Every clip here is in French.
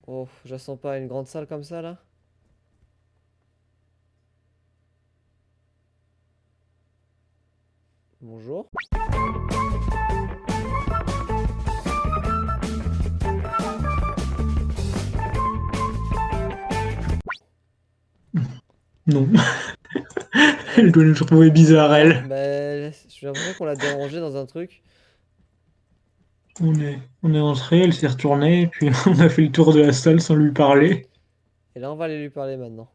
Oh, je la sens pas, une grande salle comme ça là? Bonjour. Non, elle Euh, doit nous trouver bizarre, ouais, elle. bah, j'ai l'impression qu'on l'a dérangée dans un truc. On est entré, elle s'est retournée, puis on a fait le tour de la salle sans lui parler. Et là, on va aller lui parler maintenant.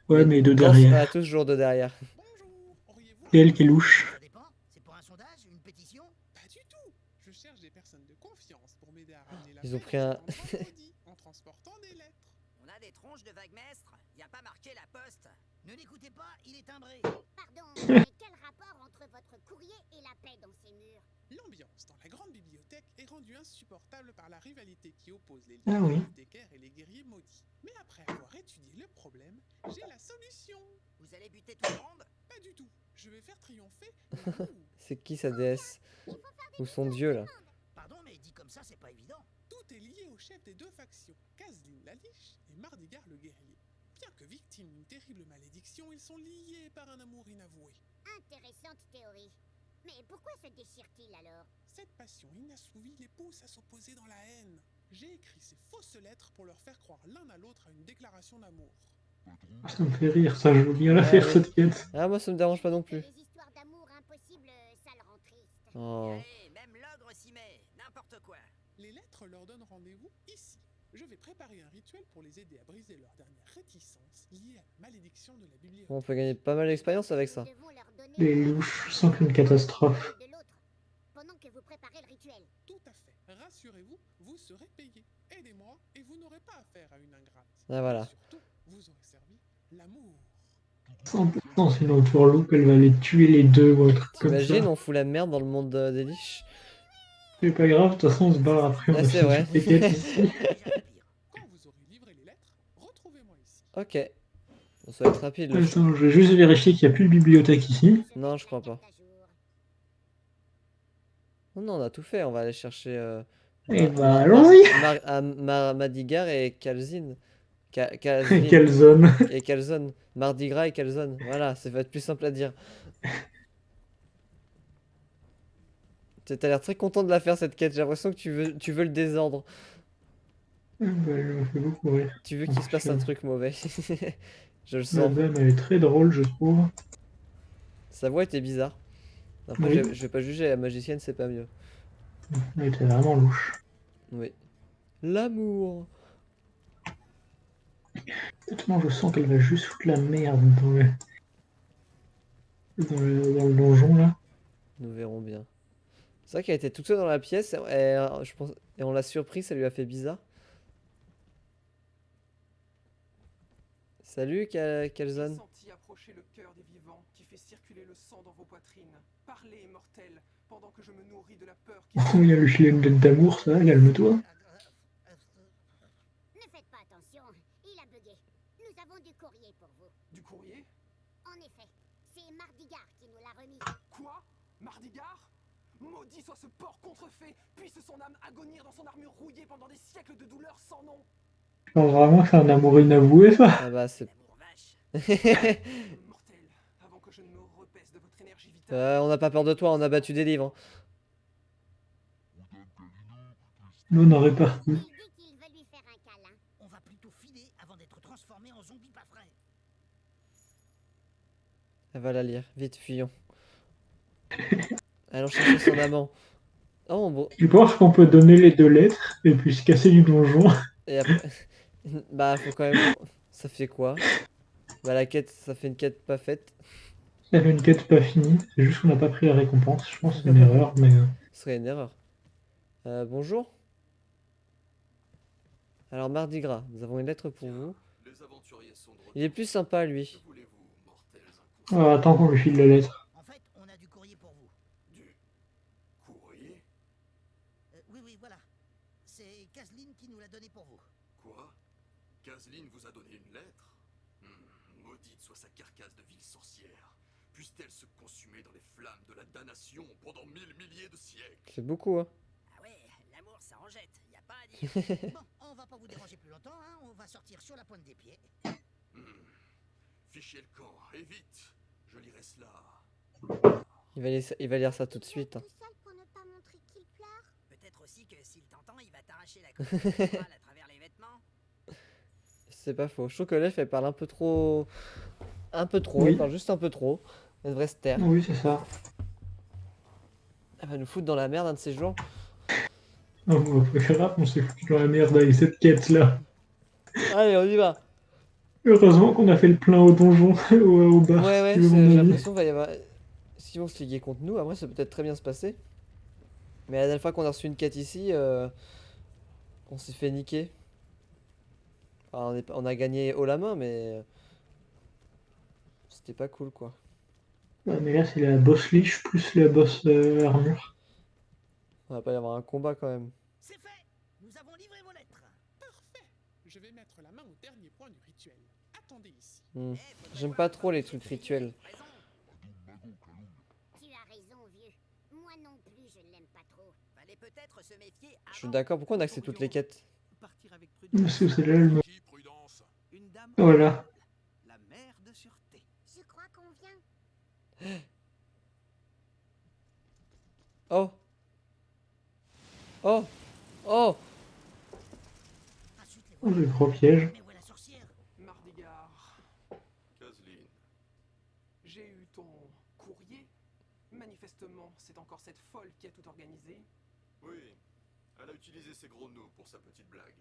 Ouais, Mais mais de derrière. toujours de derrière. Bonjour, auriez-vous C'est un elle qui est instant? louche. Ça dépend, c'est pour un sondage, une pétition? Pas du tout. Je cherche des personnes de confiance pour m'aider à ramener la Ils ont paix pris dans cet un. endroit maudit en transportant des lettres. On a des tronches de vaguemestre. Y a pas marqué la poste. Ne l'écoutez pas, il est timbré. Pardon, mais quel rapport entre votre courrier et la paix dans ces murs? L'ambiance dans la grande bibliothèque est rendue insupportable par la rivalité qui oppose les Ah oui. bibliothécaires et les guerriers maudits. Mais après avoir étudié le problème, j'ai la solution. Vous allez buter tout le monde? Pas du tout. Je vais faire triompher l'amour. C'est qui sa déesse? Ou son dieu là? Pardon, mais dit comme ça, c'est pas évident. Tout est lié au chef des deux factions, Kazlin la Liche et Mardigar le guerrier. Bien que victimes d'une terrible malédiction, ils sont liés par un amour inavoué. Intéressante théorie. Mais pourquoi se déchire-t-il alors? Cette passion inassouvie les pousse à s'opposer dans la haine. J'ai écrit ces fausses lettres pour leur faire croire l'un à l'autre à une déclaration d'amour. Ça me fait rire, ça, je veux bien la Ah faire oui. cette quête. Ah, moi ça me dérange pas non plus. Les histoires d'amour impossibles, ça le rend triste. Oh. Allez, même l'ogre s'y met. N'importe quoi. Les lettres leur donnent rendez-vous ici. Je vais préparer un rituel pour les aider à briser leur dernière réticence liée à la malédiction de la bibliothèque. On peut gagner pas mal d'expérience avec ça. Nous devons leur donner Les la louches, je main sens qu'une catastrophe. de l'autre, pendant que vous préparez le rituel. Tout à fait. Rassurez-vous, vous serez payé. Aidez-moi et vous n'aurez pas affaire à une ingrate. Ah voilà. Surtout, vous aurez servi l'amour. 100% c'est une entourloupe, elle va les tuer les deux ou un truc comme T'imagines, ça. on fout la merde dans le monde des liches? C'est pas grave, de toute façon on se barre après, on Ah, a c'est fini vrai. toutes les quêtes ici. Déjà pire. Quand vous aurez livré les lettres, retrouvez-moi ici. Ok. Bon, ça va être rapide le show. Attends, je vais juste vérifier qu'il n'y a plus de bibliothèque ici. Non, je crois pas. Non, non, on a tout fait. On va aller chercher Et bah allons-y. Madigar et Calzine. Calzine. Quelle zone. Et Calzone. Mardi Gras et Calzone. Voilà, ça va être plus simple à dire. T'as l'air très content de la faire cette quête. J'ai l'impression que tu veux le désordre. Bah, elle me fait beaucoup rire. Tu veux qu'il se passe un truc mauvais. Je le La sens. dame, elle est très drôle, je trouve. Sa voix était bizarre. Après, Oui, je vais pas juger. La magicienne, c'est pas mieux. elle était vraiment louche. Oui. L'amour. Honnêtement, je sens qu'elle va juste foutre la merde dans le donjon, là. Nous verrons bien. C'est vrai qu'elle était toute seule dans la pièce. Je pense, et on l'a surpris. Ça lui a fait bizarre. Salut, J'ai Calzone. senti approcher le cœur des vivants qui fait circuler le sang dans vos poitrines. Parlez, mortels, pendant que je me nourris de la peur qui... Il y a le filet d'amour, ça, calme-toi. Ne faites pas attention, il a bugué. Nous avons du courrier pour vous. Du courrier? En effet, c'est Mardigar qui nous l'a remis. Quoi? Mardigar? Maudit soit ce porc contrefait, puisse son âme agonir dans son armure rouillée pendant des siècles de douleur sans nom. Alors, vraiment, c'est un amour inavoué, ça. Ah bah, c'est. L'amour vache. Mortel, avant que je ne me repaisse de votre énergie vitale. On n'a pas peur de toi. On a battu des livres. Nous, on aurait parti. Il dit qu'il veut lui faire un câlin. On va plutôt filer avant d'être transformé en zombie pas frais. Elle va la lire. Vite, fuyons. Allons chercher son amant. Oh, bon. Tu penses qu'on peut donner les deux lettres et puis se casser du donjon? Et après. Bah, faut quand même. Ça fait quoi? Bah, la quête, ça fait une quête pas faite. Ça fait une quête pas finie, c'est juste qu'on n'a pas pris la récompense. Je pense que c'est une erreur, mais... Ce serait une erreur. Bonjour. Alors, Mardi Gras, nous avons une lettre pour vous. Les aventuriers sont de retour. Il est plus sympa, Que lui. voulez-vous, mortels inconscients? attends qu'on lui file la lettre. En fait, on a du courrier pour vous. Du courrier? Oui, oui, voilà. C'est Kazlin qui nous l'a donné pour vous. Quoi? Kazlin vous a donné une lettre? Maudite soit sa carcasse de ville sorcière. Puisse-t-elle se consumer dans les flammes de la damnation pendant 1000 milliers de siècles? C'est beaucoup, hein. Ah ouais, l'amour ça en jette. Y a pas à dire. Bon, on va pas vous déranger plus longtemps, hein. On va sortir sur la pointe des pieds. Fichez le camp, et vite. Je lirai cela. Il va lire ça tout de suite, hein. Tout seul pour ne pas montrer qu'il pleure. Peut-être aussi que s'il t'entend, il va t'arracher la coquille à travers les vêtements. C'est pas faux. Je trouve que l'elfe, elle parle un peu trop. Un peu trop, Oui. elle parle juste un peu trop. Elle devrait se taire. Oui, c'est ça. Elle va nous foutre dans la merde un de ces jours. Oh, bah, pas grave, on s'est foutu dans la merde avec cette quête-là. Allez, on y va. Heureusement qu'on a fait le plein au donjon, au bar. Ouais, ouais, si tu veux mon j'ai avis. l'impression qu'il va y avoir. S'ils vont se liguer contre nous, après ça peut peut-être très bien se passer. Mais la dernière fois qu'on a reçu une quête ici, on s'est fait niquer. Enfin, on a gagné haut la main, mais. C'était pas cool quoi. Ouais, mais là, c'est la boss liche plus la boss armure. On va pas y avoir un combat quand même. C'est fait. Nous avons livré vos lettres. Parfait. Je vais mettre la main au dernier point du rituel. Attendez ici. Hmm. Eh, faudrait J'aime voir pas la trop les forme trucs des rituels. raison. Tu as raison, vieux. Moi non plus, je ne l'aime pas trop. Fallait peut-être se méfier Je suis avant. d'accord, pourquoi on a accès toutes les quêtes? Partir avec Parce que c'est là le nom. Qui, Prudence? Une dame. Voilà. La mère de sûreté. Je crois qu'on vient. Oh! Oh! Oh! Ensuite, les Oh, voilà. le gros piège. Mais où est la sorcière? Mardigar, Caseline. j'ai eu ton courrier. Manifestement, c'est encore cette folle qui a tout organisé. Oui, elle a utilisé ses gros nœuds pour sa petite blague.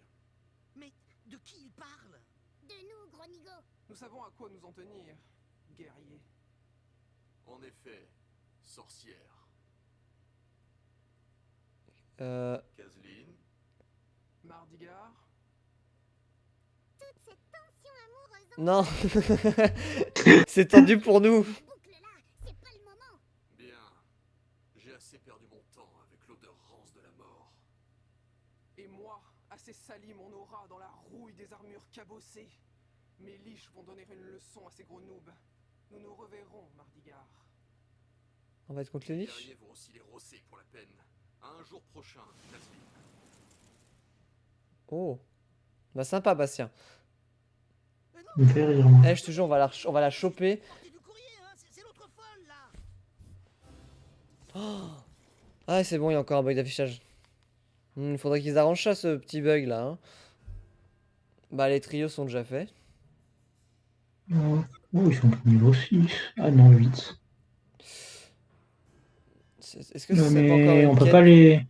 Mais de qui il parle? De nous, gros nigo. Nous savons à quoi nous en tenir, guerrier. En effet, sorcière. Caseline, Mardigar, Toute cette tension amoureuse Non! C'est tendu pour nous! boucle là, c'est pas le moment. bien. J'ai assez perdu mon temps avec l'odeur rance de la mort. et moi, assez sali mon aura dans la rouille des armures cabossées. Mes liches vont donner une leçon à ces gros noobs. Nous nous reverrons, Mardigar. On va être contre les Les liches? guerriers vont aussi les rosser pour la peine. À un jour prochain, Caseline. Oh! Bah sympa, Bastien. Ça me fait rire, moi. Eh, je te jure, on va la choper. Portez du courrier, hein. C'est l'autre folle là. Oh. Ah, c'est bon, il y a encore un bug d'affichage. Il faudrait qu'ils arrangent ça, ce petit bug là, hein. Bah, les trios sont déjà faits. Oh, ils sont au niveau 6. Ah non, 8. Est-ce que Non, c'est pas encore mais on une peut quête? pas les.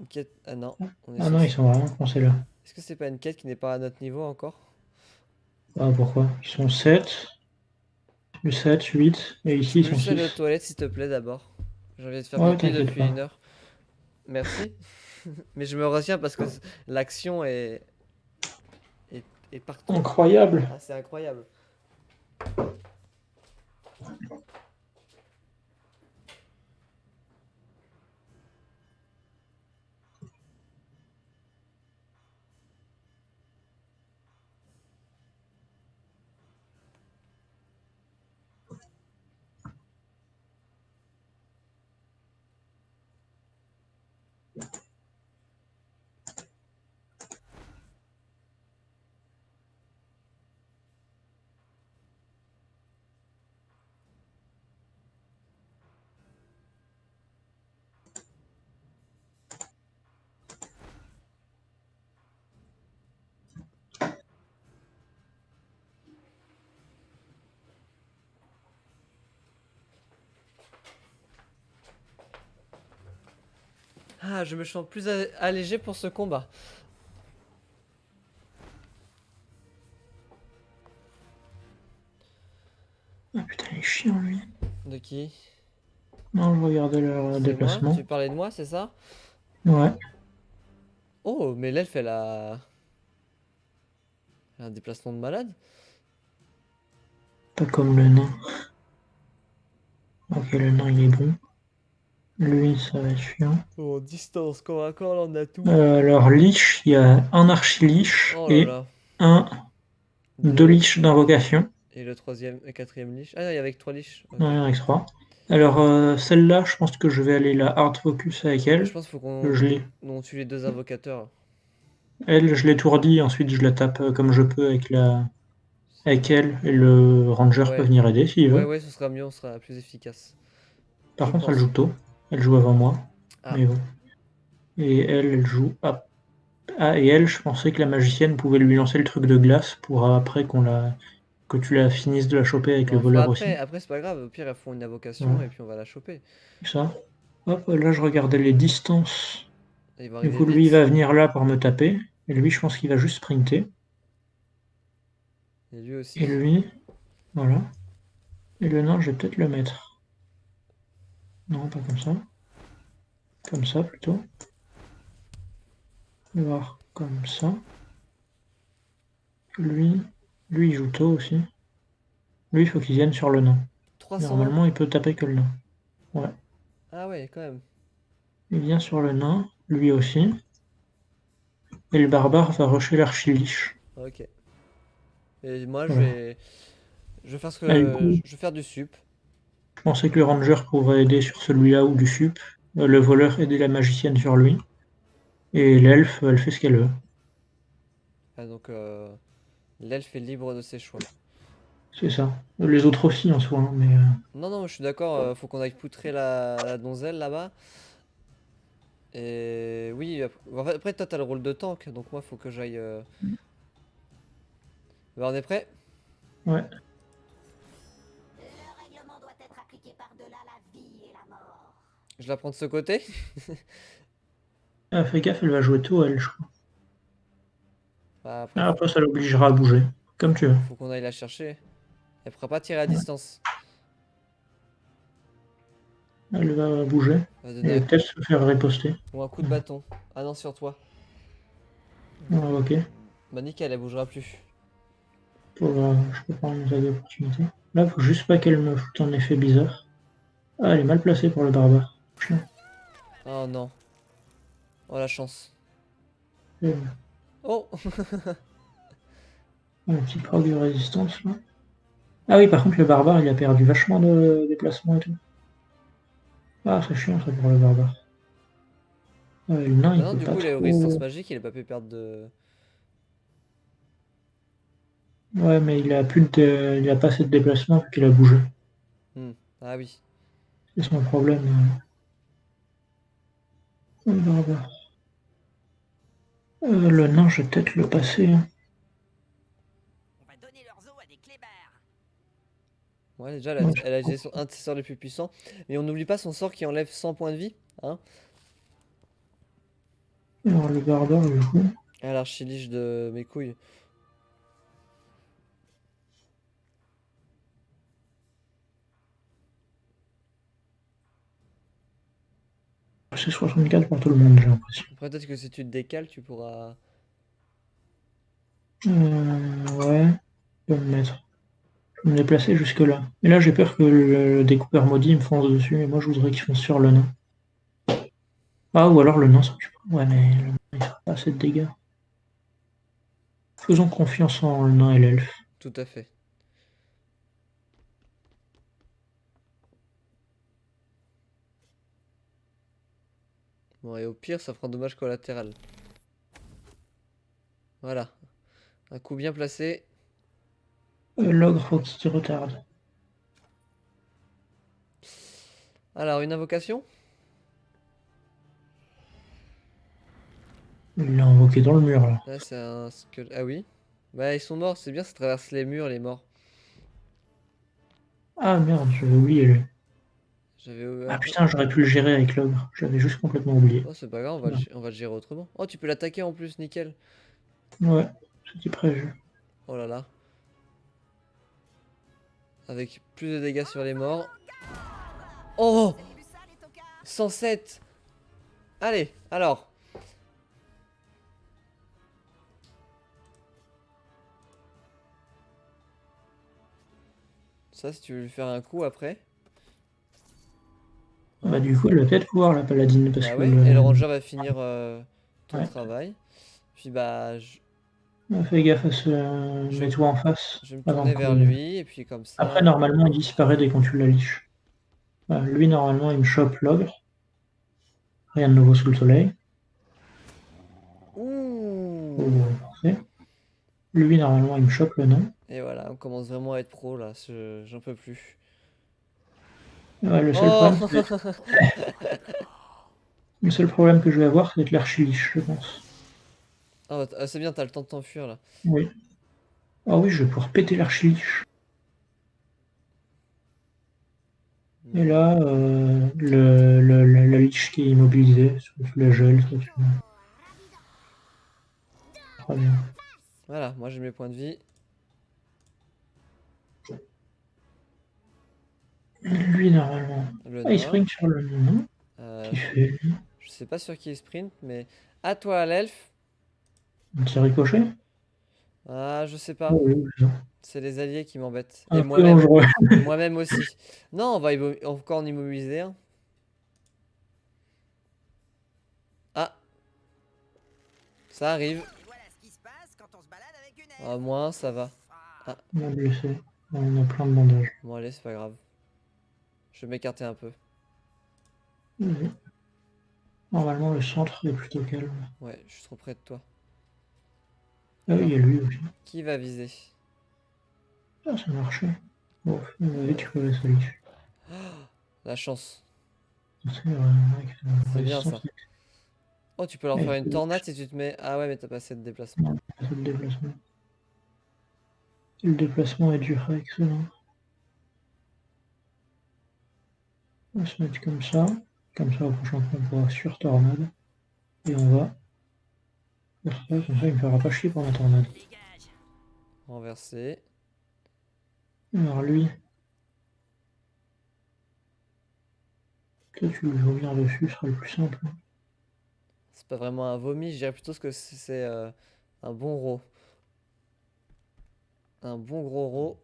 Une quête... Ah non, on est Ah sur- non, ils sont vraiment coincés là. Est-ce que c'est pas une quête qui n'est pas à notre niveau encore? Ah, pourquoi? Ils sont 7. Plus 7, 8. Et ici, ils Je peux sont juste aller aux 6. toilettes, s'il te plaît, d'abord. J'ai envie de faire Ouais, pipi t'inquiète depuis pas. 1 heure. Merci. Mais je me retiens parce que l'action est partout. Incroyable. Ah, c'est incroyable. Ah, je me sens plus allégé pour ce combat. Ah putain, il est chiant lui. De qui? Non, je regardais leur C'est moi? déplacement. Tu parlais de moi, c'est ça? Ouais. Oh, mais l'elfe, elle a un déplacement de malade. Pas comme le nain. Ok, le nain il est bon. Lui, ça va être chiant. Oh, distance, corps à corps, là, on a tout. Alors, lich, il y a un archi-lich Oh là et là. deux liches d'invocation. Et le quatrième liche. Ah, il y avait que 3 liches. Ok. Non, il y en a que 3. Alors, celle-là, je pense que je vais aller la hard focus avec Je elle. pense qu'il faut Je l'ai. on tue les deux invocateurs. Elle, je l'étourdis, ensuite je la tape comme je peux avec elle, et le ranger peut Ouais. venir aider s'il Ouais, veut. ouais, ce sera mieux, on sera plus efficace. Par Je contre, elle pense. joue tôt. Elle joue avant moi. Ah, Mais bon. Et elle joue. Ah, et elle, je pensais que la magicienne pouvait lui lancer le truc de glace pour après que tu la finisses de la choper avec le non, voleur aussi. après c'est pas grave, au pire elles font une invocation Ouais. et puis on va la choper. Ça. Hop, là je regardais les distances. Et il va Du arriver coup, lui, il vite. va venir là pour me taper. Et lui, je pense qu'il va juste sprinter. Et lui Et aussi. lui, voilà. Et le nain, je vais peut-être le mettre. Non, pas comme ça. Comme ça plutôt. On va voir comme ça. Lui, il joue tôt aussi. Lui, il faut qu'il vienne sur le nain. 320. Normalement, il peut taper que le nain. Ouais. Ah ouais, quand même. Il vient sur le nain, lui aussi. Et le barbare va rusher l'archiliche. Ok. Et moi Voilà. je vais faire ce Là, du que. coup, Je vais faire du sup. je pensais que le ranger pourrait aider sur celui-là ou du sup. Le voleur aider la magicienne sur lui. Et l'elfe, elle fait ce qu'elle veut. Ah, donc l'elfe est libre de ses choix. C'est ça. Les autres aussi en soi, hein, mais Non, non, je suis d'accord, faut qu'on aille poutrer la donzelle là-bas. Et oui, en fait, après toi t'as le rôle de tank, donc moi faut que j'aille. Bah, on est prêt? ouais. Le règlement doit être appliqué par-delà la vie et la mort. Je la prends de ce côté? Ah, fais gaffe, elle va jouer tôt, elle, je crois. Bah, après, Ah, après, ça l'obligera à bouger. Comme tu veux. faut qu'on aille la chercher. Elle pourra pas tirer à distance. Elle va bouger. Elle va Et donner un, peut-être se faire riposter. ou un coup de bâton. Ah non, sur toi. Ah, ok. Bah nickel, elle bougera plus. Je peux prendre une attaque d'opportunité. Là, faut juste pas qu'elle me foute un effet bizarre. Ah, elle est mal placée pour le barbare. Chiant. Oh non. Oh la chance. Euh, Oh! Un petit prog de résistance, là. Ah oui, par contre, le barbare, il a perdu vachement de déplacement et tout. Ah, c'est chiant, ça, pour le barbare. Le nain, Bah il non, peut du pas coup, il a eu résistance trop... magique, il a pas pu perdre de. Ouais, mais il a pas assez de déplacement vu qu'il a bougé. Hmm. Ah oui. C'est son problème. Le barbare. Le nain, je vais peut-être le passer, hein. On va donner leurs os à des clébards. Ouais, déjà, Ouais, elle a utilisé un de ses sorts les plus puissants. Mais on n'oublie pas son sort qui enlève 100 points de vie. Hein? alors, le barbare, du coup. Ah, l'archiliche de mes couilles. C'est 64 pour tout le monde, j'ai l'impression. Après, peut-être que si tu te décales, tu pourras. Ouais, je vais me mettre. Je vais me déplacer jusque-là. Et là, j'ai peur que le découpeur maudit me fonce dessus, et moi, je voudrais qu'il fonce sur le nain. Ah, ou alors le nain s'occupe. Ouais, mais le nain, il fera pas assez de dégâts. Faisons confiance en le nain et l'elfe. Tout à fait. Bon, et au pire, ça fera un dommage collatéral. Voilà. Un coup bien placé. L'ogre, faut qu'il se retarde. Alors, une invocation? Il l'a invoqué dans le mur, là. Là, c'est un squelette. Ah oui. Bah, ils sont morts, c'est bien, ça traverse les murs, les morts. Ah merde, j'avais oublié lui. J'avais Ah un peu. putain, j'aurais pu le gérer avec l'ogre. J'avais juste complètement oublié. Oh, c'est pas grave, on va le gérer autrement. Oh, tu peux l'attaquer en plus, nickel. Ouais, c'était prévu. Oh là là. Avec plus de dégâts sur les morts. Oh! 107! Allez, alors. Ça, si tu veux lui faire un coup après. Bah du coup, elle va peut-être pouvoir la paladine parce Bah que ouais, et le ranger va finir ton Ouais. travail. Puis bah, Fais gaffe à ce Je- mets-toi en face je vais me avant tourner que... vers lui, et puis comme Après, ça. normalement, il disparaît dès qu'on tue la liche. Enfin, lui, normalement, il me chope l'ogre. Rien de nouveau sous le soleil. Ouh! Parfait. Lui, normalement, il me chope le nom. Et voilà, on commence vraiment à être pro là, j'en peux plus. Ouais, Oh! le seul problème que je vais avoir, c'est être l'archiliche, je pense. Ah, bah, c'est bien, t'as le temps de t'enfuir là. Oui. Ah oui, je vais pouvoir péter l'archiliche. Et là, la liche qui est immobilisée, soit tu la gèles, soit tu... Très bien. Voilà, moi j'ai mes points de vie. Lui, normalement. Le Ah, il nain. spring sur le nom. Euh, Qui fait je sais pas sur qui il sprint, mais à toi l'elfe. un petit ricochet. Ah, je sais pas. Oh, oui, bien. C'est les alliés qui m'embêtent. Et Un peu moi-même. dangereux. Moi-même aussi. Non, on va encore en immobiliser un. Ah, ça arrive. Et voilà ce qui se passe quand on se balade avec une elfe. Ah, moins, ça va. Ah. On est blessé. On a plein de bandages. Bon, allez, c'est pas grave. Je vais m'écarter un peu. Oui. Normalement, le centre est plutôt calme. Ouais, je suis trop près de toi. Ah oui, il y a lui aussi. Qui va viser? Ah, ça marchait. Bon, il va vite trouver sa liche. La chance. C'est vrai que C'est bien ça. résistance Oh, tu peux leur avec faire une tornade si tu te mets. Ah ouais, mais t'as pas assez de déplacement. le déplacement. Le déplacement est dur avec cela. On va se mettre comme ça. Comme ça, au prochain coup, on pourra sur tornade. Et on va faire ça. Comme ça, il me fera pas chier pour la tornade. Dégage. Renversé. Alors lui, toi tu lui vomir dessus, ce sera le plus simple. C'est pas vraiment un vomi, je dirais plutôt que c'est un bon ro. Un bon gros ro.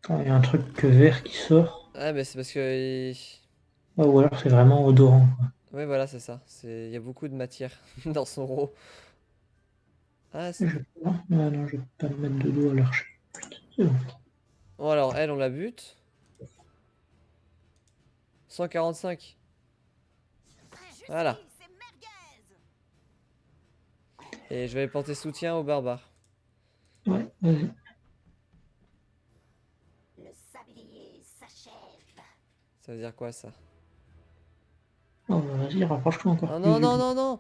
Quand il y a un truc que vert qui sort, Ah, mais c'est parce que. ou alors c'est vraiment odorant, quoi. Ouais, voilà, c'est ça. Il y a beaucoup de matière dans son ro. Ah, Je vais pas... Ah non, je vais pas me mettre de dos à l'archer. C'est bon. Bon, alors, elle, on la bute. 145. Voilà. C'est merguez. Et je vais porter soutien aux barbares. Ouais, vas-y. Le sablier s'achève. Ça veut dire quoi ça? Oh, bah, vas-y, rapproche-toi encore Oh plus non, du non, bout. non, non!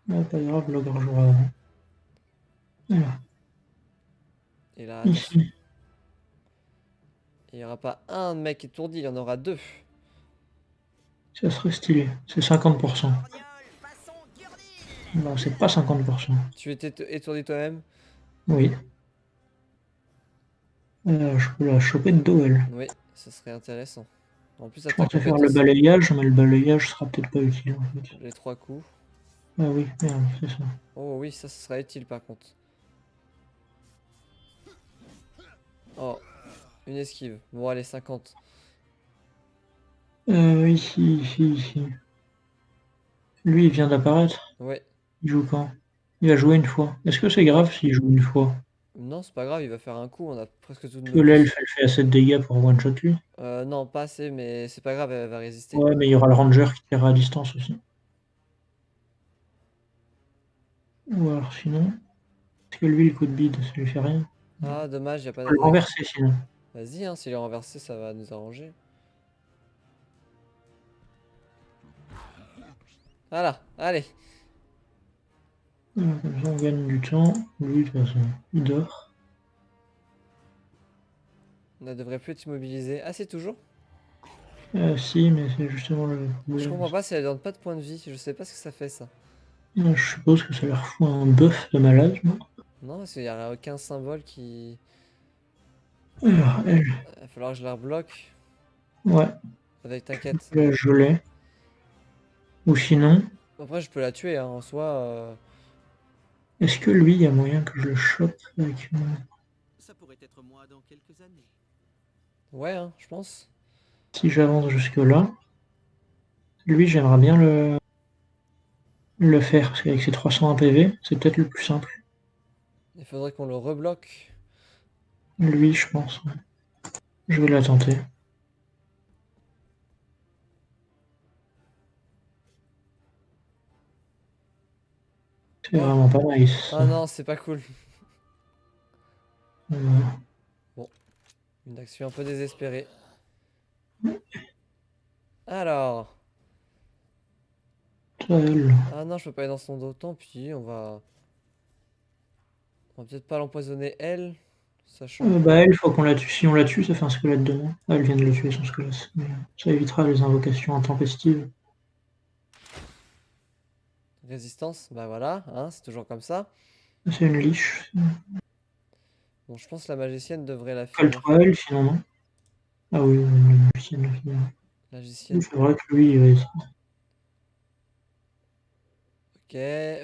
Ouais, pas grave, l'ogre jouera avant. Voilà, Et là, attention. ici. Il n'y aura pas un mec étourdi, il y en aura deux. Ça serait stylé. C'est 50%. Orniol, façon Gurdil. Non, c'est pas 50%. Tu étais étourdi toi-même? Oui. Je peux la choper de dos, elle. Oui, ce serait intéressant. En plus, à Je ta pensais faire le compétence, balayage, mais le balayage sera peut-être pas utile, en fait. les 3 coups. Ah oui, merde, c'est ça. Oh oui, ça sera utile par contre. Oh, une esquive. Bon, allez, 50. Ici. Lui, il vient d'apparaître. Ouais. Il joue quand? Il va jouer une fois. Est-ce que c'est grave s'il joue une fois? Non, c'est pas grave, il va faire un coup, on a presque toutes Parce nos que vies. l'elfe, elle fait assez de dégâts pour one-shot lui. Non, pas assez, mais c'est pas grave, elle va résister. Ouais, mais il y aura le ranger qui tirera à distance aussi. Ou alors sinon... Parce que lui, le coup de bide, ça lui fait rien. Ah, dommage, y a pas On peut le d'attaque. renverser sinon. Vas-y, hein, s'il est renversé, ça va nous arranger. Voilà, allez. Voilà, comme ça, on gagne du temps. Lui, de toute façon, il dort. On ne devrait plus être immobilisé. Ah, c'est toujours? Si, mais c'est justement le Je problème. comprends pas si elle donne pas de points de vie. Je sais pas ce que ça fait ça. Je suppose que ça leur fout un buff de malade, non? Non, parce qu'il y a aucun symbole qui. Alors, elle, Il va falloir que je la rebloque. ouais, Avec t'inquiète. là, je l'ai. Ou sinon, Après, je peux la tuer, hein, en soi. est-ce que lui, il y a moyen que je le chope avec moi? Ça pourrait être moi dans quelques années. Ouais, hein, je pense. Si j'avance jusque-là, lui, j'aimerais bien le faire, parce qu'avec ses 301 PV, c'est peut-être le plus simple. Il faudrait qu'on le rebloque. Lui, je pense. Ouais. Je vais la tenter. C'est Oh. vraiment pas nice. Ah non, c'est pas cool. Euh, Une action un peu désespérée. Alors. elle. Ah non, je peux pas aller dans son dos. Tant pis, on va. On va peut-être pas l'empoisonner elle. Sachant que. Bah elle, faut qu'on la tue. Si on la tue, ça fait un squelette de moins. Ah, elle vient de le tuer, son squelette. Mais ça évitera les invocations intempestives. Résistance, bah voilà, hein, c'est toujours comme ça. C'est une liche. Bon, je pense que la magicienne devrait la finir. Calme-toi elle, sinon non. Ah oui, la magicienne l'a fini. Magicienne. C'est vrai que lui, oui. Ok,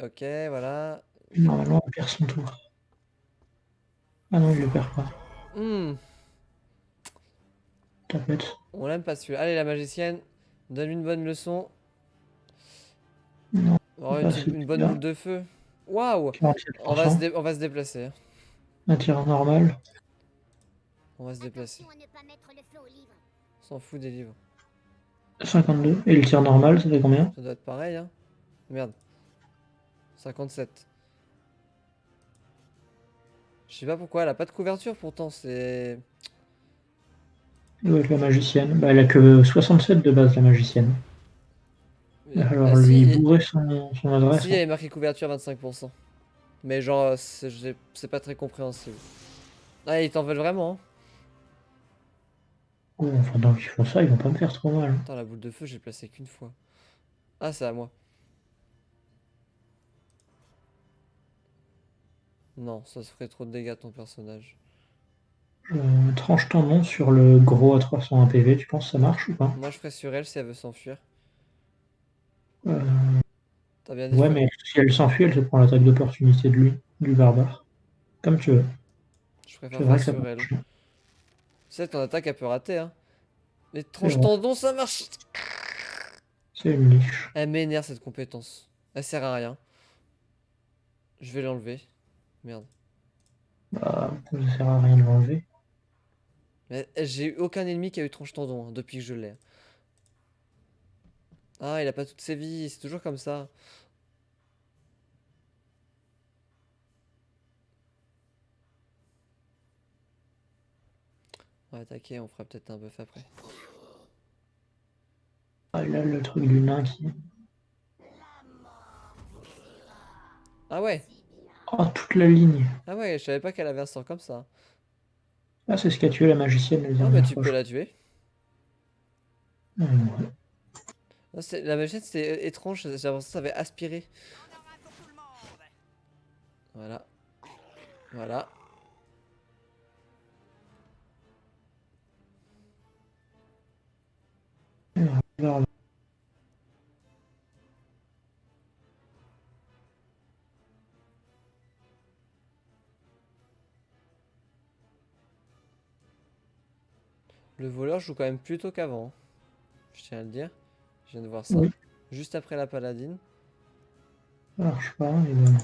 ok, voilà. Normalement, il perd son tour. Ah non, il le perd pas. Hmm, Tapette. on l'aime pas celui-là. Allez, la magicienne, donne une bonne leçon. Non, Oh, pas assez de une bonne dégâts. boule de feu. Waouh! 47%. On va se déplacer, hein. Un tir normal. On va se déplacer. Attention à ne pas mettre le feu au livre. On s'en fout des livres. 52. Et le tir normal, ça fait combien? Ça doit être pareil, hein. Merde. 57. Je sais pas pourquoi, elle a pas de couverture pourtant, c'est... Ça doit être la magicienne. Bah, elle a que 67 de base, la magicienne. Il va falloir Ah, lui si, bourrer son adresse. si, il y Hein. avait marqué couverture 25%. Mais genre, c'est pas très compréhensible. Ah, ils t'en veulent vraiment, hein. Oh, enfin, tant qu'ils font ça, ils vont pas me faire trop mal. Hein. Attends, la boule de feu, j'ai placé qu'une fois. Ah, c'est à moi. Non, ça se ferait trop de dégâts ton personnage. Tranche tendon sur le gros à 301 PV, tu penses que ça marche ou pas? Moi, je ferais sur elle si elle veut s'enfuir. Euh, T'as bien dit Ouais, feu. mais si elle s'enfuit, elle se prend l'attaque d'opportunité de lui, du barbare. Comme tu veux. Je préfère C'est faire vrai que ça sur peut elle. marcher. C'est ton attaque, elle peut rater, hein. Les C'est tranches vrai. tendons, ça marche. C'est une liche. Elle m'énerve cette compétence. Elle sert à rien. Je vais l'enlever. Merde. Bah, ça sert à rien de l'enlever. Mais j'ai eu aucun ennemi qui a eu tranche tendon hein, depuis que je l'ai. Ah, il a pas toutes ses vies, c'est toujours comme ça. On va attaquer, on fera peut-être un buff après. Ah, là, le truc du nain qui. Ah ouais, Oh, toute la ligne. ah ouais, je savais pas qu'elle avait un sort comme ça. Ah, c'est ce qu'a tué la magicienne la Ah bah dernière tu fois. peux la tuer. Ouais. Ah, la machine c'était étrange, j'ai l'impression que ça avait aspiré. Voilà. Voilà. Alors, Le voleur joue quand même plutôt qu'avant, hein. Je tiens à le dire. Je viens de voir ça. oui, Juste après la paladine. ça marche pas. Et ben...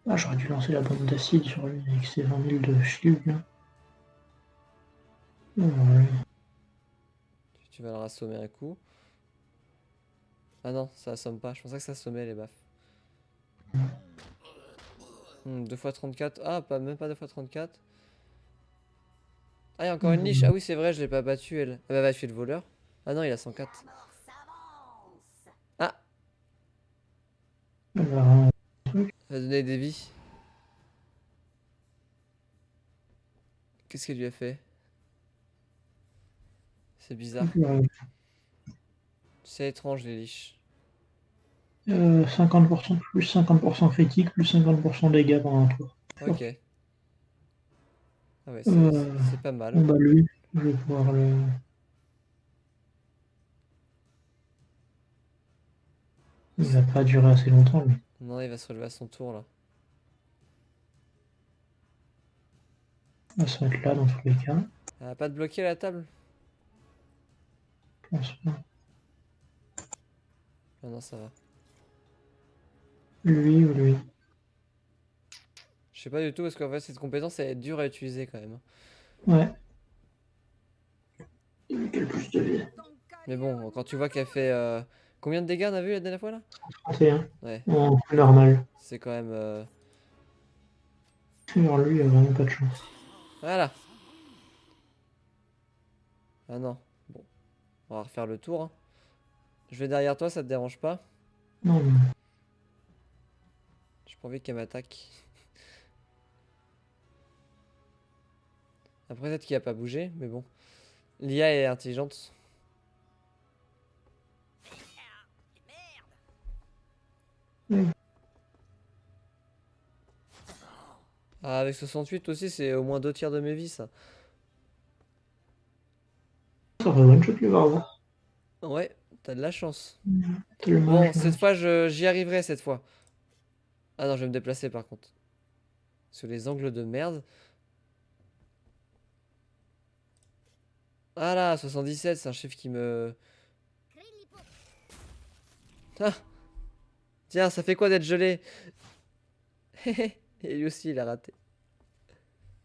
Ah, j'aurais dû lancer la bombe d'acide sur lui avec ses 20 000 de shield. Là. Ouais. Tu vas leur assommer un coup. Ah non, ça assomme pas. Je pensais que ça assommait les baffes. 2 x 34. Ah, pas, même pas 2 x 34. Ah, il y a encore une niche. Ah oui, c'est vrai, je l'ai pas battu elle. Elle va battu le voleur. Ah non, il a 104. Ah, Alors, elle va donner des vies. Qu'est-ce qu'elle lui a fait? C'est bizarre. C'est étrange les liches. 50% plus 50% critique plus 50% dégâts pendant un tour. Ok. Ah ouais, Euh, c'est pas mal. Bon bah lui, je vais pouvoir le... Il va pas durer assez longtemps lui. Non, il va se relever à son tour là. Il va se mettre là dans tous les cas. Elle a pas de bloquer la table? Je pense pas. Ah non, ça va. Lui ou lui. Je sais pas du tout parce qu'en fait cette compétence elle est dure à utiliser quand même. Ouais. Quel plus de vie? Mais bon, quand tu vois qu'elle fait combien de dégâts on a vu la dernière fois là? 31. Ouais, En plus normal. c'est quand même Alors lui, il a vraiment pas de chance. voilà. Ah non. Bon, on va refaire le tour, hein. Je vais derrière toi, ça te dérange pas? Non, non. J'ai pas envie qu'elle m'attaque. Après peut-être qu'il a pas bougé, mais bon. L'IA est intelligente. Ah, avec 68 aussi, c'est au moins 2 tiers de mes vies ça. Ça aurait one shot le barbe. Ouais, t'as de la chance. Tellement Bon, je- cette fois, j'y arriverai cette fois. Ah non, je vais me déplacer par contre. Sur les angles de merde. Ah là, 77, c'est un chiffre qui me... Ah, tiens, ça fait quoi d'être gelé? Et lui aussi, il a raté.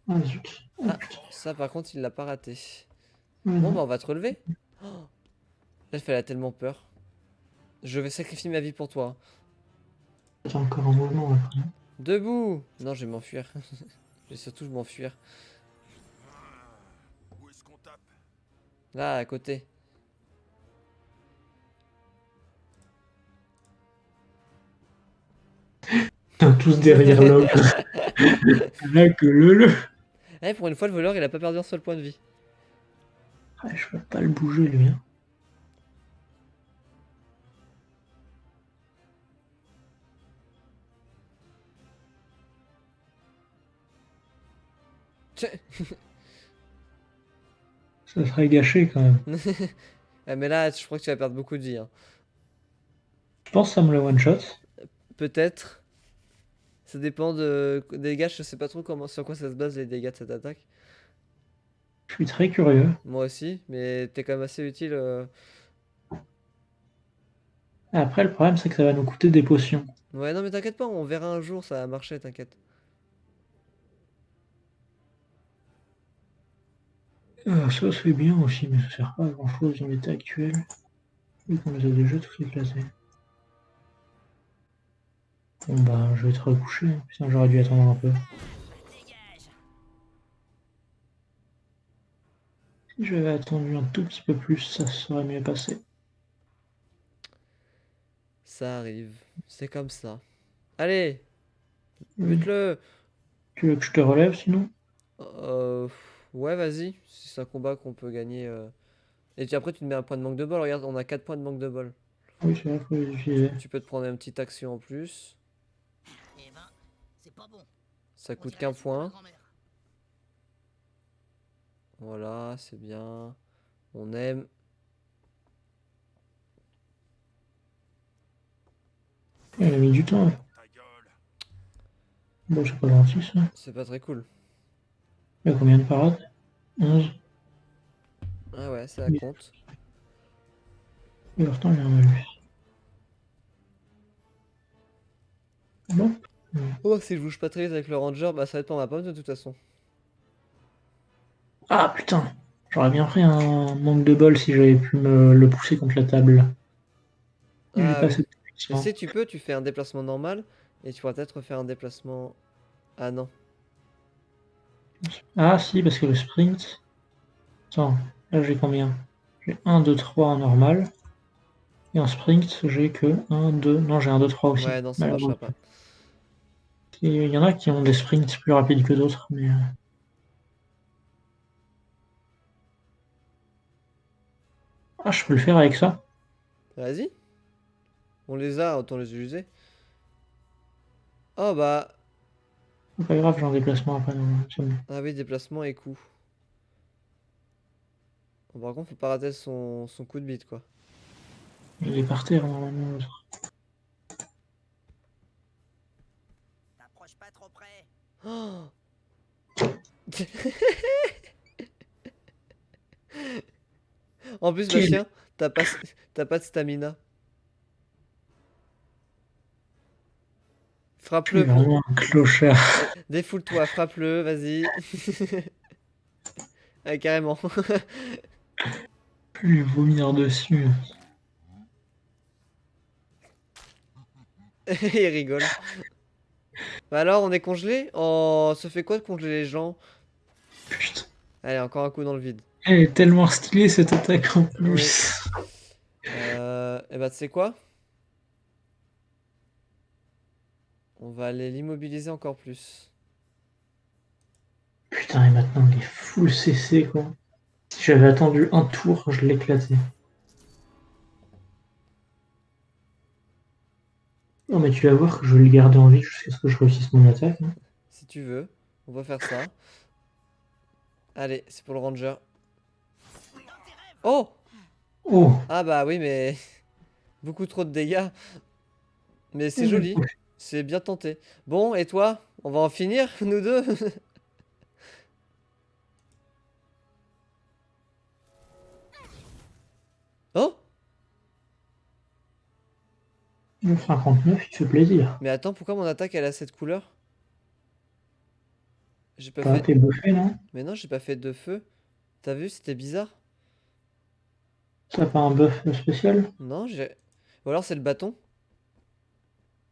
Ah zut. Oh, Ah, putain. ça par contre, il l'a pas raté. Ouais, Bon, non. bah on va te relever. Oh, la elle a tellement peur. Je vais sacrifier ma vie pour toi. T'as encore un mouvement là. Debout! Non, je vais m'enfuir. Je vais surtout m'enfuir. Où est-ce qu'on tape? Là, à côté. Tous derrière l'homme. Là que le. Eh, pour une fois, le voleur, il a pas perdu un seul point de vie. Ah, je peux pas le bouger lui. Hein. Ça serait gâché quand même. Ah, mais là, je crois que tu vas perdre beaucoup de vie, hein. Je pense que ça me le one shot. Peut-être. Ça dépend des dégâts, je sais pas trop comment, sur quoi ça se base les dégâts de cette attaque. Je suis très curieux. Moi aussi, mais t'es quand même assez utile. Après, le problème, c'est que ça va nous coûter des potions. Ouais, non, mais t'inquiète pas, on verra un jour, ça va marcher, t'inquiète. Ça, c'est bien aussi, mais ça sert pas à grand chose dans l'état actuel. Vu qu'on les a déjà tous éclatés. Bon, bah, je vais te recoucher. Putain, j'aurais dû attendre un peu. Si j'avais attendu un tout petit peu plus, ça serait mieux passé. Ça arrive, c'est comme ça. Allez, Oui. bute-le! Tu veux que je te relève sinon? Euh, ouais, vas-y, si c'est un combat qu'on peut gagner. Et puis après, tu te mets un point de manque de bol. Regarde, on a 4 points de manque de bol. Oui, c'est vrai, faut les utiliser. Tu peux te prendre une petite action en plus. Eh ben, c'est pas bon. Ça On coûte dirait qu'un la soupe de ma point. grand-mère. Voilà, c'est bien. On aime. Elle a mis du temps. Ta gueule. Bon, c'est pas gentil ça. C'est pas très cool. Il y a combien de parades? 11. Ah ouais, ça Oui. compte. Et pourtant, il y a un malus. Bon. Oh, si je bouge pas très vite avec le ranger, bah ça va être pour ma pomme de toute façon. Ah putain! J'aurais bien pris un manque de bol si j'avais pu me le pousser contre la table. J'ai Ah pas oui. assez de Mais puissance. si tu peux, tu fais un déplacement normal. Et tu pourras peut-être faire un déplacement. Ah non. Ah si, parce que le sprint. Attends, là j'ai combien? J'ai 1, 2, 3 en normal. Et en sprint, j'ai que 1, 2. Non, j'ai 1, 2, 3 aussi. Ouais, non, ça Malheureusement. marchera pas. Il y en a qui ont des sprints plus rapides que d'autres, mais. Ah, je peux le faire avec ça? Vas-y. On les a, autant les utiliser. Oh bah. C'est pas grave, j'ai un déplacement après. Non, c'est bon. Ah oui, déplacement et coup. Bon, par contre, faut pas rater son coup de bite, quoi. Il est par terre normalement. L'autre. T'approches pas trop près. Oh. En plus, Quel- Bastien, t'as pas de stamina. Frappe-le. Vraiment un clochard. Défoule-toi, frappe-le, vas-y. Ah, carrément. Je vais lui vomir dessus. Il rigole. Bah alors, on est congelé? Oh, ça fait quoi de congeler les gens? Putain. Allez, encore un coup dans le vide. Elle est tellement stylée cette attaque en Oui. plus. Et bah, tu sais quoi? On va aller l'immobiliser encore plus. Putain, et maintenant il est full CC quoi. Si j'avais attendu un tour, je l'éclatais. Non mais tu vas voir que je vais le garder en vie jusqu'à ce que je réussisse mon attaque. Hein. Si tu veux, on va faire ça. Allez, c'est pour le ranger. Oh! Oh! Ah bah oui, mais... Beaucoup trop de dégâts. Mais c'est Oh, joli. C'est bien tenté. Bon, et toi? On va en finir, nous deux? Oh! 59, il fait plaisir. Mais attends, pourquoi mon attaque, elle a cette couleur? J'ai pas T'as fait... été buffé, non? Mais non, j'ai pas fait de feu. T'as vu, c'était bizarre? T'as pas un buff spécial? Non, j'ai... Ou alors c'est le bâton?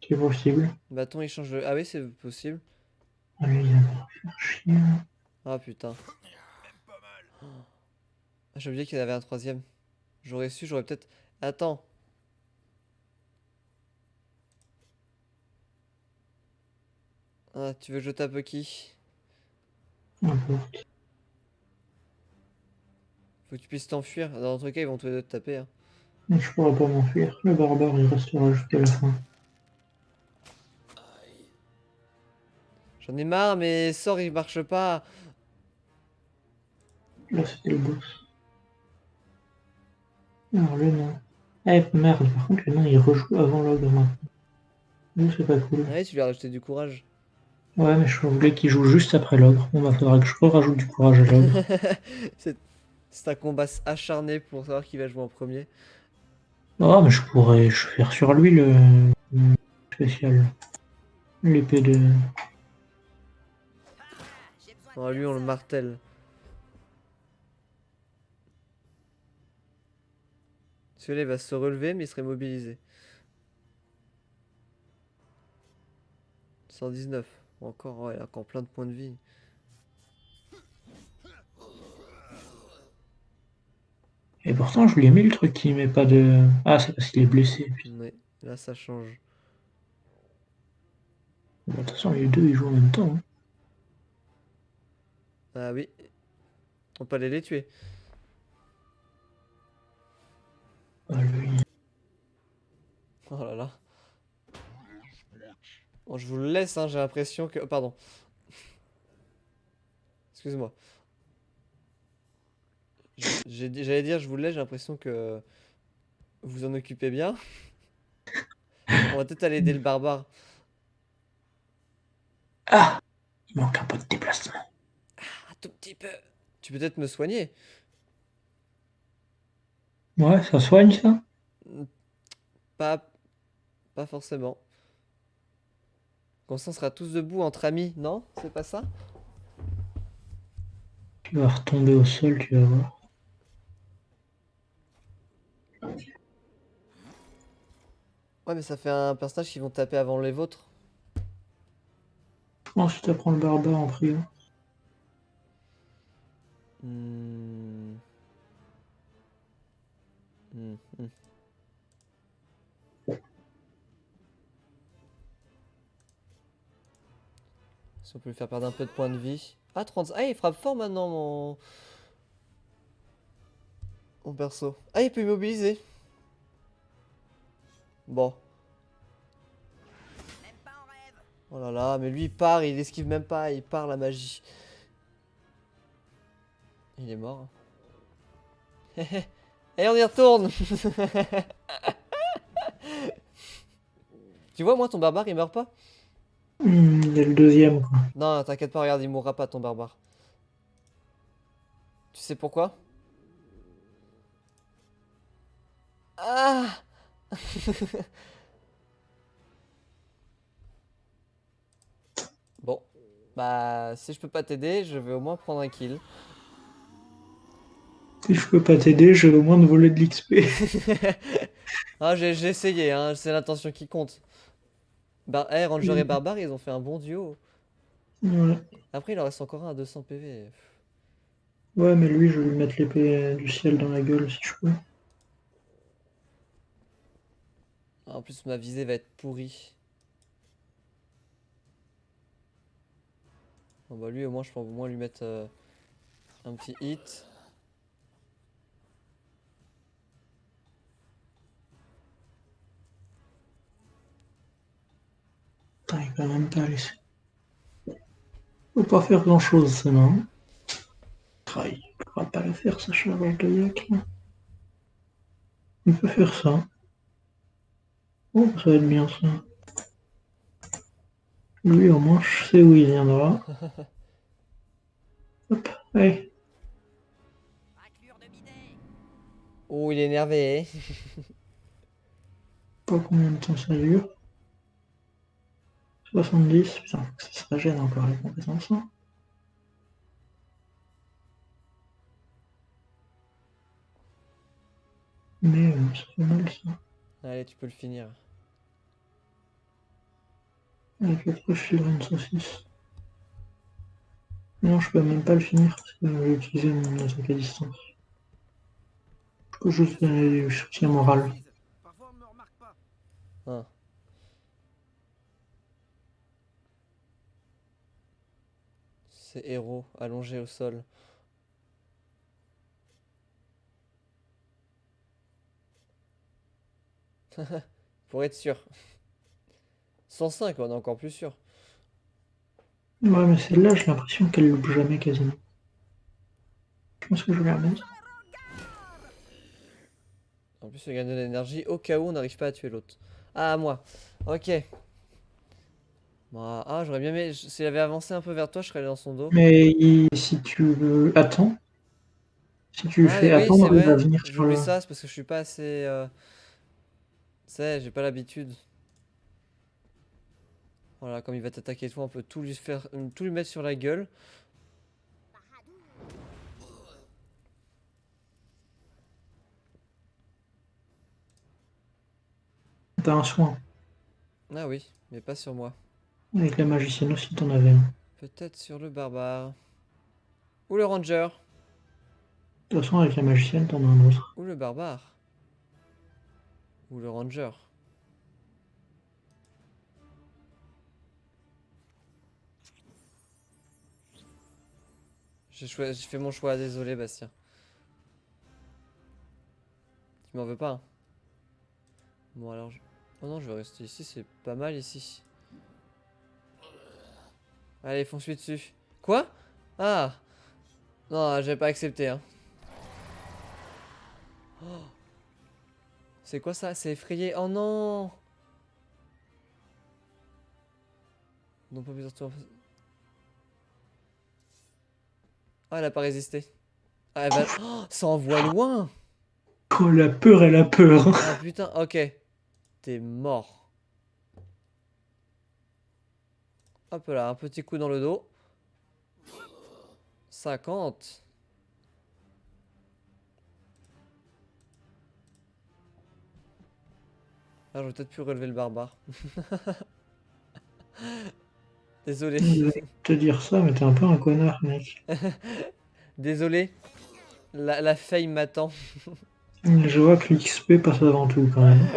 C'est possible. Le bâton, il change le... Ah oui, c'est possible. Allez, il va me faire chier. Ah putain. Ah, j'ai oublié qu'il y en avait un troisième. J'aurais su, j'aurais peut-être... Attends. Ah, tu veux que je tape qui? N'importe. Faut que tu puisses t'enfuir. Dans notre cas, ils vont tous les deux te taper. Hein. Mais je pourrais pas m'enfuir. Le barbare, il restera jusqu'à la fin. J'en ai marre, mes sorts, ils marchent pas. Là, c'était le boss. Alors, le nain. Eh, merde, par contre, le nain, il rejoue avant l'ogre maintenant. Nous, c'est pas cool. Ah oui, tu lui as rajouté du courage. Ouais, mais je voulais qu'il joue juste après l'ogre. Bon, bah, faudra que je rajoute du courage à l'ogre. C'est un combat acharné pour savoir qui va jouer en premier. Oh, mais je pourrais faire sur lui le spécial. L'épée de. J'ai besoin Oh, de lui, on le personne. martèle. Celui-là, il va se relever, mais il serait mobilisé. 119. Encore, ouais, il a encore plein de points de vie. Et pourtant, je lui ai mis le truc qui met pas de. Ah, c'est parce qu'il est blessé. Putain. Ouais, là, ça change. Bon, de toute façon, les deux, ils jouent en même temps. Hein. Ah oui. On peut aller les tuer. Ah, lui. Oh là là. Bon, je vous le laisse, hein, j'ai l'impression que... oh, pardon. Excuse-moi. J'allais dire, je vous le laisse, j'ai l'impression que vous en occupez bien. On va peut-être aller aider le barbare. Ah! Il manque un peu de déplacement. Un tout petit peu. Tu peux peut-être me soigner. Ouais, ça soigne ça? Pas, pas forcément. Comme ça, on sera tous debout entre amis, non? C'est pas ça? Tu vas retomber au sol, tu vas voir. Ouais, mais ça fait un personnage qui vont taper avant les vôtres. Ensuite, tu prends le barbare en priant. Hmm. Hmm, hmm. Si on peut lui faire perdre un peu de points de vie. Ah, 30... Ah, il frappe fort maintenant, mon perso. Ah, il peut immobiliser. Bon. Même pas en rêve. Oh là là, mais lui, il part, il esquive même pas, il part la magie. Il est mort. Et on y retourne. Tu vois, moi, ton barbare, il meurt pas? Il y a le deuxième, quoi. Non, t'inquiète pas, regarde, il mourra pas, ton barbare. Tu sais pourquoi? Ah! Bah, si je peux pas t'aider, je vais au moins prendre un kill. Si je peux pas t'aider, je vais au moins te voler de l'XP. Ah, j'ai essayé, hein, c'est l'intention qui compte. Ranger et Barbare, ils ont fait un bon duo. Ouais. Après, il en reste encore un à 200 PV. Ouais, mais lui, je vais lui mettre l'épée du ciel dans la gueule si je peux. En plus, ma visée va être pourrie. Bon, bah, lui, au moins, je peux au moins lui mettre un petit hit. Putain, il va même pas laisser. Faut pas faire grand chose, ça, non? Ah, il pourra pas le faire, sa charge de yak, là. Il peut faire ça. Oh, ça va être bien, ça. Lui, au moins, je sais où il viendra. Hop, allez. Raclure de bidet. Oh, il est énervé, hein. Pas combien de temps ça dure. 70, putain, faut que ça se régène encore les compétences, hein. Mais ça fait mal, ça. Allez, tu peux le finir. Avec le prix, je filerai une saucisse. Non, je peux même pas le finir parce que j'ai utilisé mon attaque à distance. Je peux juste donner du soutien moral. Parfois, on me remarque pas. Hein. C'est héros, allongé au sol. Pour être sûr. 105, on est encore plus sûr. Ouais, mais celle-là, j'ai l'impression qu'elle loupe jamais quasiment. Je pense que je vais la mettre. En plus, je gagne de l'énergie au cas où on n'arrive pas à tuer l'autre. Ah, moi. Ok. Bon, ah, j'aurais bien aimé. S'il avait avancé un peu vers toi, je serais allé dans son dos. Mais si tu veux. Attends. Si tu Ah, fais mais oui, c'est attendre, il va vrai. venir sur J'oublie le. ça, c'est parce que je suis pas assez. Tu sais, j'ai pas l'habitude. Voilà, comme il va t'attaquer toi, on peut tout lui faire, tout lui mettre sur la gueule. T'as un soin. Ah oui, mais pas sur moi. Avec la magicienne aussi, t'en avais un. Peut-être sur le barbare. Ou le ranger. De toute façon, avec la magicienne, t'en as un autre. Ou le barbare. Ou le ranger. J'ai fait mon choix, désolé Bastien. Tu m'en veux pas, hein. Bon alors oh non, je vais rester ici, c'est pas mal ici. Allez, fonce-lui dessus. Quoi? Ah! Non, j'avais pas accepté, hein. Oh. C'est quoi ça? C'est effrayé. Oh non! Non, pas besoin de toi. Ah, elle a pas résisté. Ah, elle va. Oh, ça envoie loin! Oh, la peur, elle a peur. Ah putain, ok. T'es mort. Hop là, un petit coup dans le dos. 50. Ah, j'aurais peut-être pu relever le barbare. Désolé. Je vais te dire ça, mais t'es un peu un connard, mec. Désolé. La fame m'attend. Je vois que l'XP passe avant tout, quand même.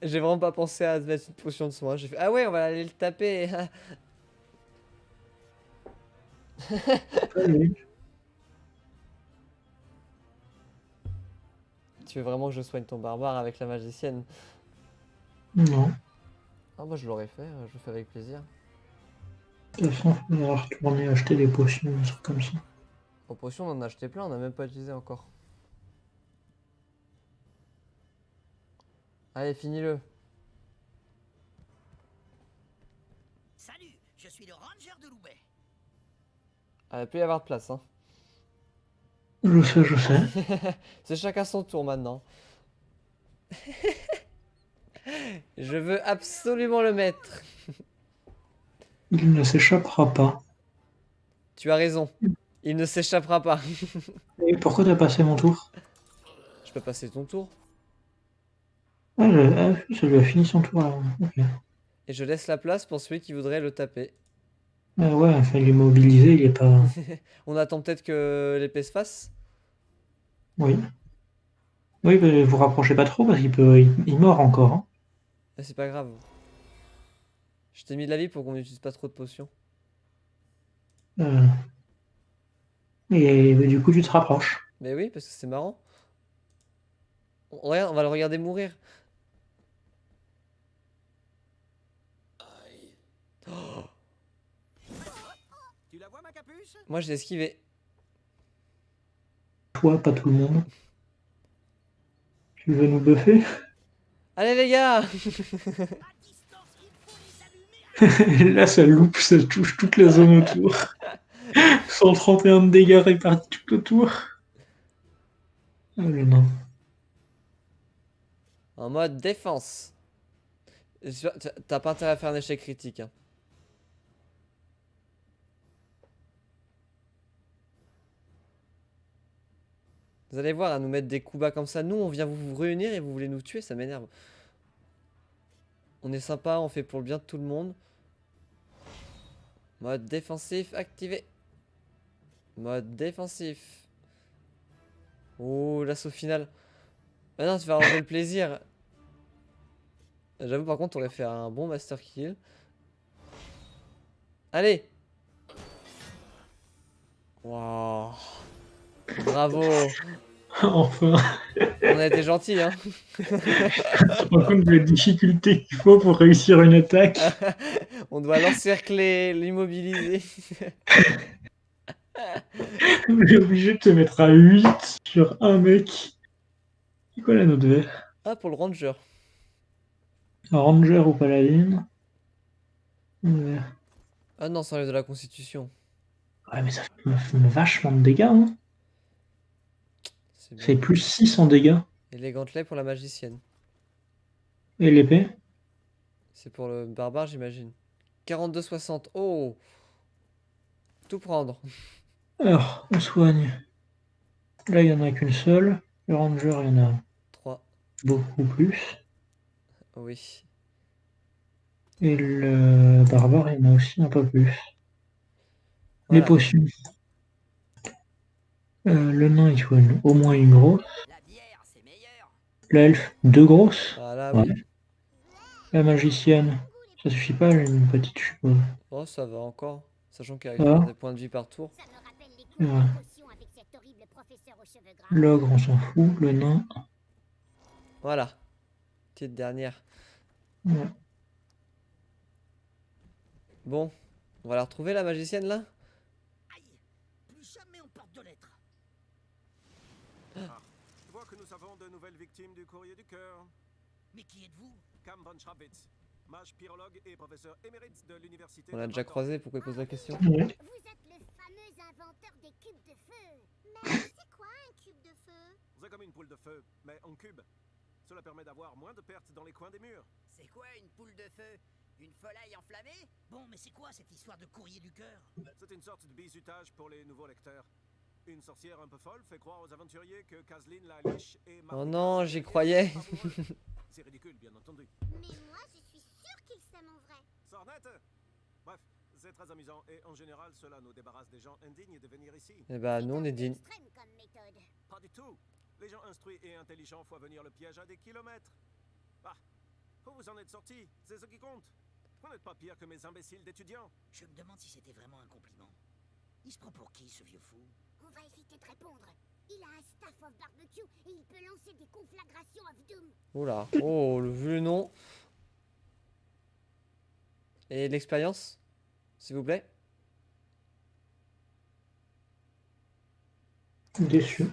J'ai vraiment pas pensé à mettre une potion de soin. J'ai fait, ah ouais, on va aller le taper. Allez. Tu veux vraiment que je soigne ton barbare avec la magicienne? Non. Ah, moi je l'aurais fait, je le fais avec plaisir. De toute façon, il faudra retourner acheter des potions, des trucs comme ça. En potion, on en a acheté plein, on n'a même pas utilisé encore. Allez, finis-le. Salut, je suis le ranger de Loubet. Ah, il peut y avoir de place, hein. Je sais, je sais. C'est chacun son tour maintenant. Je veux absolument le mettre. Il ne s'échappera pas. Tu as raison. Il ne s'échappera pas. Et pourquoi t'as passé mon tour? Je peux passer ton tour. Ah, ça lui a fini son tour alors. Ok. Et je laisse la place pour celui qui voudrait le taper. Ah ouais, enfin, il est mobilisé, il est pas. On attend peut-être que l'épée se fasse. Oui. Oui, mais vous rapprochez pas trop parce il mord encore, hein. Mais c'est pas grave. Je t'ai mis de la vie pour qu'on n'utilise pas trop de potions. Euh, Et du coup, tu te rapproches. Mais oui, parce que c'est marrant. Regarde, on va le regarder mourir. Tu la vois, ma capuche? Moi, je l'ai esquivé. Toi, pas tout le monde. Tu veux nous buffer? Allez, les gars! À distance, il faut les allumer. Et là, ça loupe, ça touche toute la zone autour. 131 de dégâts répartis tout autour. Oh le nain. En mode défense. T'as pas intérêt à faire un échec critique, hein. Vous allez voir, à nous mettre des coups bas comme ça. Nous, on vient vous réunir et vous voulez nous tuer, ça m'énerve. On est sympa, on fait pour le bien de tout le monde. Mode défensif activé. Mode défensif. Oh, l'assaut final. Ah non, tu vas enlever le plaisir. J'avoue, par contre, on aurait fait un bon master kill. Allez! Waouh! Bravo! Enfin, On a été gentils, hein? tu te rends compte de la difficulté qu'il faut pour réussir une attaque. On doit l'encercler, l'immobiliser. On est obligé de te mettre à 8 sur un mec. C'est quoi la note vert? Ah, pour le ranger. Ranger ou paladin? Vert. Ah non, ça enlève de la constitution. Ouais, mais ça fait vachement de dégâts, hein. C'est C'est bien. plus 6 en dégâts. Et les gantelets pour la magicienne. Et l'épée? C'est pour le barbare, j'imagine. 42,60. Oh! Tout prendre. Alors, on soigne. Là, il n'y en a qu'une seule. Le ranger, il y en a 3. beaucoup plus. Oui. Et le barbare, il y en a aussi un peu plus. Les Voilà. potions. Le nain, il faut au moins une grosse. La bière, c'est meilleur. L'elfe, 2 grosses. Voilà, Ouais. oui. La magicienne, ça suffit pas, j'ai une petite, je suppose. Oh, ça va encore. Sachant qu'elle Ça récupère va. des points de vie par tour. Ça me rappelle les cours Ouais. de potions avec cet horrible professeur aux cheveux gras. L'ogre, on s'en fout. Le nain, Voilà. Petite dernière. ouais. Bon. On va la retrouver, la magicienne, là? Aïe, plus jamais on porte de lettres. Je vois que nous avons de nouvelles victimes du courrier du cœur. Mais qui êtes-vous? Cam von Schrabitz, mage pyrologue et professeur émérite de l'université. On l'a de déjà Brabant. croisé, pourquoi il pose la question? Ouais. Vous êtes le fameux inventeur des cubes de feu. Mais c'est quoi un cube de feu? C'est comme une poule de feu, mais en cube. Cela permet d'avoir moins de pertes dans les coins des murs. C'est quoi une poule de feu? Une volaille enflammée? Bon, mais c'est quoi cette histoire de courrier du cœur? C'est une sorte de bizutage pour les nouveaux lecteurs. Une sorcière un peu folle fait croire aux aventuriers que Kazlin la liche et Oh non, j'y croyais. C'est ridicule, bien entendu. Mais moi, je suis sûre qu'il s'aime en vrai. Sornette. Bref, c'est très amusant et en général, cela nous débarrasse des gens indignes de venir ici. Eh bah, nous, on est digne. Extrême comme méthode. Pas du tout. Les gens instruits et intelligents font venir le piège à des kilomètres. Ah, où vous en êtes sortis? C'est ce qui compte. Vous n'êtes pas pire que mes imbéciles d'étudiants. Je me demande si c'était vraiment un compliment. Il se prend pour qui, ce vieux fou? On va éviter de répondre. Il a un staff of barbecue et il peut lancer des conflagrations of doom. Oula. Oh, vu le nom. Et l'expérience, s'il vous plaît. Déçu.